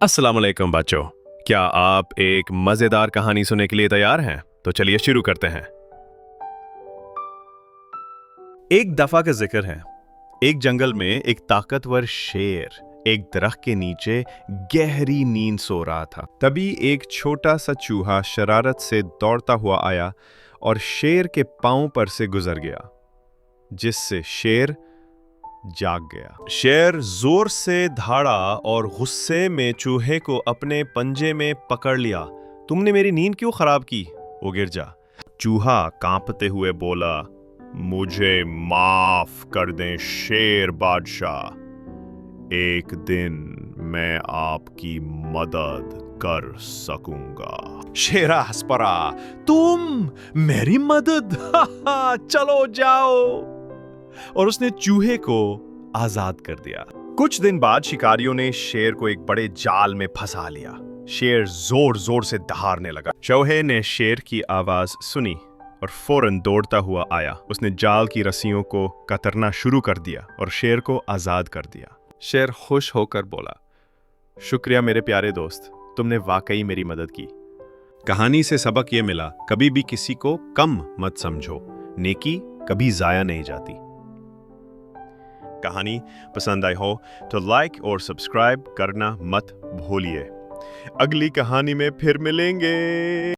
السلام علیکم بچوں، کیا آپ ایک مزیدار کہانی سننے کے لیے تیار ہیں؟ تو چلیے شروع کرتے ہیں۔ ایک دفعہ کا ذکر ہے، ایک جنگل میں ایک طاقتور شیر ایک درخت کے نیچے گہری نیند سو رہا تھا۔ تبھی ایک چھوٹا سا چوہا شرارت سے دوڑتا ہوا آیا اور شیر کے پاؤں پر سے گزر گیا، جس سے شیر جاگ گیا۔ شیر زور سے دھاڑا اور غصے میں چوہے کو اپنے پنجے میں پکڑ لیا۔ تم نے میری نیند کیوں خراب کی؟ وہ گر جا۔ چوہا کانپتے ہوئے بولا، مجھے معاف کر دیں شیر بادشاہ، ایک دن میں آپ کی مدد کر سکوں گا۔ شیرا ہنس پڑا، تم میری مدد؟ چلو جاؤ، اور اس نے چوہے کو آزاد کر دیا۔ کچھ دن بعد شکاریوں نے شیر کو ایک بڑے جال میں پھنسا لیا۔ شیر زور زور سے دہاڑنے لگا۔ چوہے نے شیر کی آواز سنی اور فوراً دوڑتا ہوا آیا۔ اس نے جال کی رسیوں کو کترنا شروع کر دیا اور شیر کو آزاد کر دیا۔ شیر خوش ہو کر بولا، شکریہ میرے پیارے دوست، تم نے واقعی میری مدد کی۔ کہانی سے سبق یہ ملا، کبھی بھی کسی کو کم مت سمجھو، نیکی کبھی ضائع نہیں جاتی۔ کہانی پسند آئی ہو تو لائک اور سبسکرائب کرنا مت بھولیے۔ اگلی کہانی میں پھر ملیں گے۔